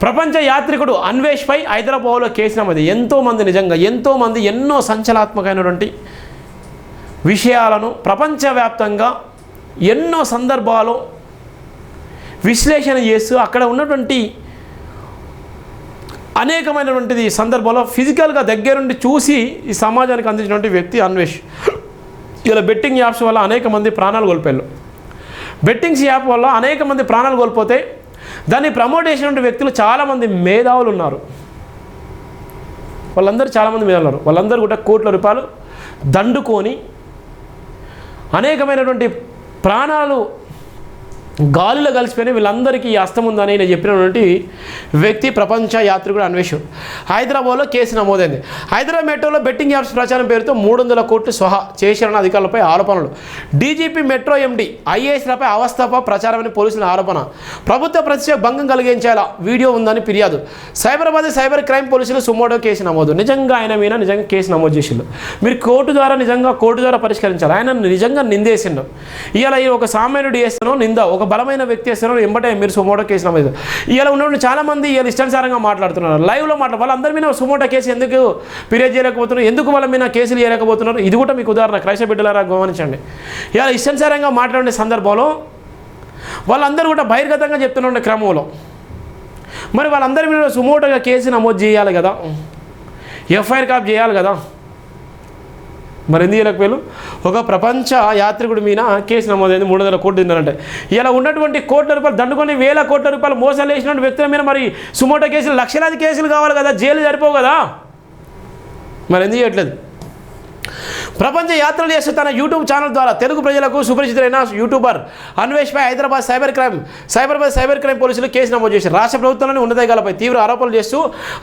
ప్రపంచ యాత్రికుడు అన్వేష్పై హైదరాబాద్లో కేసు నమోదు. ఎంతోమంది నిజంగా ఎంతోమంది ఎన్నో సంచలనాత్మకమైనటువంటి విషయాలను ప్రపంచవ్యాప్తంగా ఎన్నో సందర్భాలు విశ్లేషణ చేస్తూ అక్కడ ఉన్నటువంటి అనేకమైనటువంటిది సందర్భాల్లో ఫిజికల్గా దగ్గరుండి చూసి ఈ సమాజానికి అందించినటువంటి వ్యక్తి అన్వేష్. ఇలా బెట్టింగ్ యాప్స్ వల్ల అనేక మంది ప్రాణాలు కోల్పోయారు. బెట్టింగ్స్ యాప్ వల్ల అనేక మంది ప్రాణాలు కోల్పోతే దాన్ని ప్రమోట్ చేసినటువంటి వ్యక్తులు చాలామంది మేధావులు ఉన్నారు. వాళ్ళందరూ చాలామంది మేధావులు ఉన్నారు. వాళ్ళందరూ కూడా కోట్ల రూపాయలు దండుకొని అనేకమైనటువంటి ప్రాణాలు గాలిలో కలిసిపోయిన వీళ్ళందరికీ ఈ అస్తం ఉందని నేను చెప్పినటువంటి వ్యక్తి ప్రపంచ యాత్రికుడు అన్వేష్. హైదరాబాద్లో కేసు నమోదైంది. హైదరాబాద్ మెట్రోలో బెట్టింగ్ యాప్స్ ప్రచారం పేరుతో 300 కోట్లు స్వహా చేశారన్న అధికారులపై ఆరోపణలు. డీజీపీ మెట్రో ఎండీ ఐఏఎస్లపై అవస్థాప ప్రచారమని పోలీసుల ఆరోపణ. ప్రభుత్వ ప్రతిష్ట భంగం కలిగించేలా వీడియో ఉందని ఫిర్యాదు. సైబరాబాద్ సైబర్ క్రైమ్ పోలీసులు సుమోటో కేసు నమోదు. నిజంగా ఆయన మీద నిజంగా కేసు నమోదు చేసిండు. మీరు కోర్టు ద్వారా పరిష్కరించాలి. ఆయన నిజంగా నిందేసిండు. ఇవాళ ఒక సామాన్యుడు చేస్తానో నింద, ఒక బలమైన వ్యక్తి చేస్తారో ఎంబటే మీరు సుమోటో కేసు నమోదు. ఇలా ఉన్నటువంటి చాలామంది ఇలా ఇష్టానుసారంగా మాట్లాడుతున్నారు. లైవ్లో వాళ్ళందరి మీద సుమోటో కేసు ఎందుకు ఫిర్యాదు చేయలేకపోతున్నారు, ఎందుకు వాళ్ళ మీద కేసులు చేయలేకపోతున్నారు? ఇది కూడా మీకు ఉదాహరణ. క్రైస్తవ బిడ్డలారా గమనించండి. ఇలా ఇష్టానుసారంగా మాట్లాడే సందర్భంలో వాళ్ళందరూ కూడా బహిర్గతంగా చెప్తున్న క్రమంలో మరి వాళ్ళందరి మీద సుమోటోగా కేసు నమోదు చేయాలి కదా, ఎఫ్ఐఆర్ కాపీ చేయాలి కదా. మరి ఎందుకు చేయలేకపోయారు? ఒక ప్రపంచ యాత్రికుడి మీద కేసు నమోదైంది. 300 కోట్లు తిన్నారంటే ఇలా ఉన్నటువంటి కోట్ల రూపాయలు దండుకొని వేల కోట్ల రూపాయలు మోసాలు వేసినటువంటి వ్యక్తుల మీద మరి సుమోటో కేసులు లక్షలాది కేసులు కావాలి కదా, జైలు సరిపోవు కదా. మరి ఎందుకు చేయట్లేదు? ప్రపంచ యాత్రలు చేస్తూ తన యూట్యూబ్ ఛానల్ ద్వారా తెలుగు ప్రజలకు సుపరిచితులైన యూట్యూబర్ అన్వేష్పై హైదరాబాద్ సైబర్ క్రైమ్ పోలీసులు కేసు నమోదు చేశారు. రాష్ట్ర ప్రభుత్వంలోని ఉన్నతాధికారులపై తీవ్ర ఆరోపణలు చేస్తూ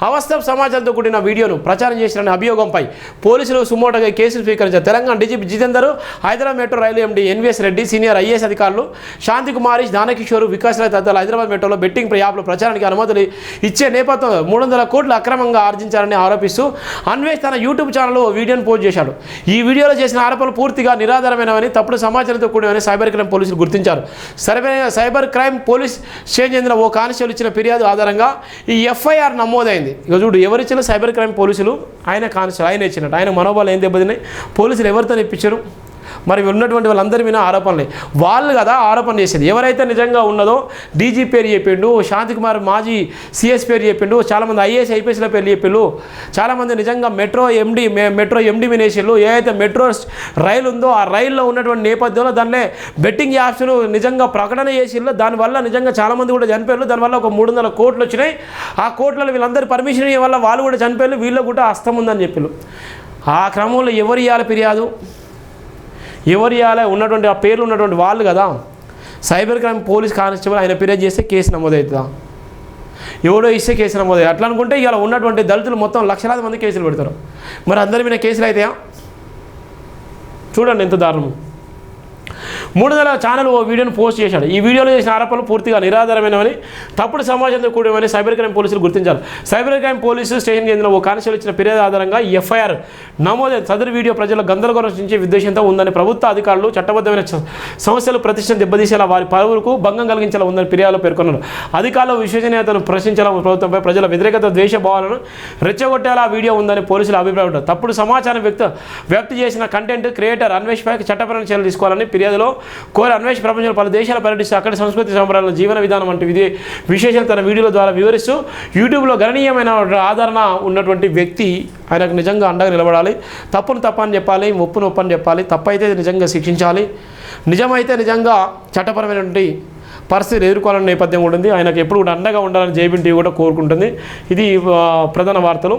అవాస్తవ సమాచారంతో కూడిన వీడియోను ప్రచారం చేసిన అభియోగంపై పోలీసులు సుమోటోగా కేసులు స్వీకరించారు. తెలంగాణ డీజీపీ జితేందర్, హైదరాబాద్ మెట్రో రైలు MD NVS Reddy, senior IAS అధికారులు శాంతికుమారి, దానకిషోర్, వికాస్ రాయ్ తదితరులు హైదరాబాద్ మెట్రోలో బెట్టింగ్ యాప్ల ప్రచారానికి అనుమతులు ఇచ్చే నేపథ్యంలో 300 కోట్లు అక్రమంగా ఆర్జించారని ఆరోపిస్తూ అన్వేష్ తన యూట్యూబ్ ఛానల్లో వీడియోను పోస్ట్ చేశాడు. ఈ వీడియోలో చేసిన ఆరోపణలు పూర్తిగా నిరాధారమైనవని, తప్పుడు సమాచారంతో కూడినవని సైబర్ క్రైమ్ పోలీసులు గుర్తించారు. సైబర్ క్రైమ్ పోలీస్ స్టేషన్ చెందిన ఓ కానిస్టేబుల్ ఇచ్చిన ఫిర్యాదు ఆధారంగా ఈ ఎఫ్ఐఆర్ నమోదైంది. ఇక చూడు, ఎవరిచ్చిన సైబర్ క్రైమ్ పోలీసులు ఆయన కానిస్టేబుల్ ఆయన ఇచ్చినట్టు. ఆయన మనోబలం ఏం దెబ్బతిన్నాయి? పోలీసులు ఎవరితో ఇప్పించారు? మరి ఉన్నటువంటి వాళ్ళందరి మీద ఆరోపణలే. వాళ్ళు కదా ఆరోపణ చేసేది. ఎవరైతే నిజంగా ఉన్నదో డీజీ పేరు చెప్పిండు, శాంతికుమార్ మాజీ సిఎస్ పేరు చెప్పిండు, చాలామంది ఐఏఎస్ ఐపీఎస్ల పేరు చెప్పిండు, చాలామంది నిజంగా మెట్రో ఎండీ వినేసిళ్ళు. ఏదైతే మెట్రో రైలు ఉందో ఆ రైల్లో ఉన్నటువంటి నేపథ్యంలో దానిలో బెట్టింగ్ యాప్స్ను నిజంగా ప్రకటన చేసిళ్ళు. దానివల్ల నిజంగా చాలామంది కూడా చనిపోయారు. దానివల్ల ఒక 300 కోట్లు వచ్చినాయి. ఆ కోట్లలో వీళ్ళందరూ పర్మిషన్ ఇవ్వడం వల్ల వాళ్ళు కూడా చనిపోయారు. వీళ్ళు కూడా హస్తం ఉందని చెప్పిళ్ళు. ఆ క్రమంలో ఎవరు ఇవ్వాలి ఫిర్యాదు? ఎవరు ఇవ్వాలి? ఉన్నటువంటి ఆ పేర్లు ఉన్నటువంటి వాళ్ళు కదా. సైబర్ క్రైమ్ పోలీస్ కానిస్టేబుల్ ఆయన ఫిర్యాదు చేస్తే కేసు నమోదవుతుందా? ఎవడో ఇస్తే కేసు నమోదవుతుంది. అట్లా అనుకుంటే ఇలా ఉన్నటువంటి దళితులు మొత్తం లక్షలాది మంది కేసులు పెడతారు. మరి అందరి మీద కేసులు అవుతాయా? చూడండి ఎంత దారుణం. 300 ఛానల్ ఓ వీడియోను పోస్ట్ చేశాడు. ఈ వీడియోలో చేసిన ఆరోపణలు పూర్తిగా నిరాధారమైనవని, తప్పుడు సమాచారంతో కూడినవని సైబర్ క్రైమ్ పోలీసులు గుర్తించారు. సైబర్ క్రైమ్ పోలీసు స్టేషన్ చెందిన ఓ కానిస్టేబుల్ ఇచ్చిన ఫిర్యాదు ఆధారంగా ఎఫ్ఐఆర్ నమోదైన సదరు వీడియో ప్రజల గందరగోళం సృష్టించే ఉద్దేశంతో ఉందని ప్రభుత్వ అధికారులు చట్టబద్ధమైన సంస్థలు ప్రతిష్టను దెబ్బతీసేలా, వారి పరువులకు భంగం కలిగించేలా ఉందని ఫిర్యాదులో పేర్కొన్నారు. అధికారులు విశ్వసనీయతను ప్రశ్నించేలా ప్రభుత్వంపై ప్రజల వ్యతిరేకత, ద్వేష భావాలను రెచ్చగొట్టేలా వీడియో ఉందని పోలీసులు అభిప్రాయపడ్డారు. తప్పుడు సమాచారం వ్యక్తి చేసిన కంటెంట్ క్రియేటర్ అన్వేష్పై చట్టపరమైన చర్యలు తీసుకోవాలని ఫిర్యాదులో కోరి అన్వేష్ ప్రపంచంలో పలు దేశాలు పర్యటిస్తూ అక్కడి సంస్కృతి సంబరాలను, జీవన విధానం వంటి విశేషాలు తన వీడియోల ద్వారా వివరిస్తూ యూట్యూబ్లో గణనీయమైన ఆదరణ ఉన్నటువంటి వ్యక్తి. ఆయనకు నిజంగా అండగా నిలబడాలి. తప్పును తప్పని చెప్పాలి, ఒప్పును ఒప్పని చెప్పాలి. తప్పైతే నిజంగా శిక్షించాలి. నిజమైతే నిజంగా చట్టపరమైనటువంటి పరిస్థితులు ఎదుర్కోవాలనే నేపథ్యం కూడా ఉంది. ఆయనకు ఎప్పుడు కూడా అండగా ఉండాలని జేబీఎన్ టీవీ కూడా కోరుకుంటుంది. ఇది ప్రధాన వార్తలు.